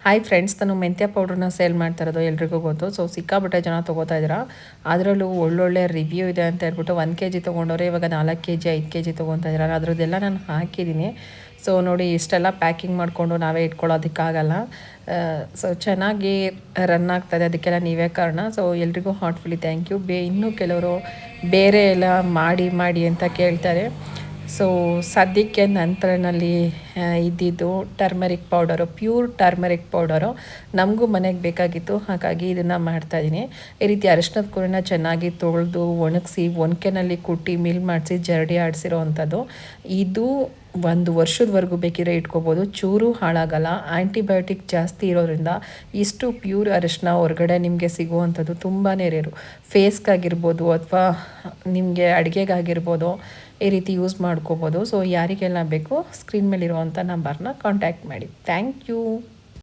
Hi friends, ನಾನು ಮೆಂತ್ಯ ಪೌಡ್ರನ್ನ sale ಮಾಡ್ತಾ ಇರೋದು ಎಲ್ರಿಗೂ ಗೊತ್ತು. ಸೊ ಸಿಕ್ಕಾಪಟ್ಟೆ ಜನ ತೊಗೋತಾ ಇದ್ದೀರಾ. ಅದರಲ್ಲೂ ಒಳ್ಳೊಳ್ಳೆ ರಿವ್ಯೂ ಇದೆ ಅಂತ ಹೇಳ್ಬಿಟ್ಟು 1 kg ತೊಗೊಂಡವ್ರೆ ಇವಾಗ 4 kg 5 kg ತೊಗೊತಾ ಇದ್ದೀರಾ. ಅದರದ್ದೆಲ್ಲ ನಾನು ಹಾಕಿದ್ದೀನಿ. ಸೊ ನೋಡಿ, ಇಷ್ಟೆಲ್ಲ ಪ್ಯಾಕಿಂಗ್ ಮಾಡಿಕೊಂಡು ನಾವೇ ಇಟ್ಕೊಳ್ಳೋದಕ್ಕಾಗಲ್ಲ. ಸೊ ಚೆನ್ನಾಗಿ ರನ್ ಆಗ್ತಾಯಿದೆ, ಅದಕ್ಕೆಲ್ಲ ನೀವೇ ಕಾರಣ. ಸೊ ಎಲ್ರಿಗೂ ಹಾರ್ಟ್ಫುಲಿ ಥ್ಯಾಂಕ್ ಯು. ಇನ್ನೂ ಕೆಲವರು ಬೇರೆ ಎಲ್ಲ ಮಾಡಿ ಅಂತ ಕೇಳ್ತಾರೆ. ಸೊ ಸದ್ಯಕ್ಕೆ ನಂತರನಲ್ಲಿ ಇದ್ದಿದ್ದು turmeric powder, pure turmeric powder ನಮಗೂ ಮನೆಗೆ ಬೇಕಾಗಿತ್ತು. ಹಾಗಾಗಿ ಇದನ್ನು ಮಾಡ್ತಾಯಿದ್ದೀನಿ. ಈ ರೀತಿ ಅರಿಶಿನದ ಪುಡಿನ ಚೆನ್ನಾಗಿ ತೊಳೆದು ಒಣಗಿಸಿ ಒನಕೆನಲ್ಲಿ ಕುಟ್ಟಿ ಮಿಲ್ ಮಾಡಿಸಿ ಜರಡಿ ಆಡಿಸಿರೋ ಅಂಥದ್ದು. ಇದು 1 ವರ್ಷದವರೆಗೂ ಬೇಕಿದ್ರೆ ಇಟ್ಕೋಬೋದು, ಚೂರು ಹಾಳಾಗಲ್ಲ. ಆ್ಯಂಟಿಬಯೋಟಿಕ್ ಜಾಸ್ತಿ ಇರೋದ್ರಿಂದ ಇಷ್ಟು ಪ್ಯೂರ್ ಅರಿಶಿನ ಹೊರಗಡೆ ನಿಮಗೆ ಸಿಗುವಂಥದ್ದು ತುಂಬಾ ರೇರು. ಫೇಸ್ಗಾಗಿರ್ಬೋದು ಅಥವಾ ನಿಮಗೆ ಅಡುಗೆಗಾಗಿರ್ಬೋದು, ಈ ರೀತಿ ಯೂಸ್ ಮಾಡ್ಕೋಬೋದು. ಸೊ ಯಾರಿಗೆಲ್ಲ ಬೇಕು ಸ್ಕ್ರೀನ್ ಮೇಲಿರುವಂಥ ನಂಬರ್ನ ಕಾಂಟ್ಯಾಕ್ಟ್ ಮಾಡಿ. Thank you.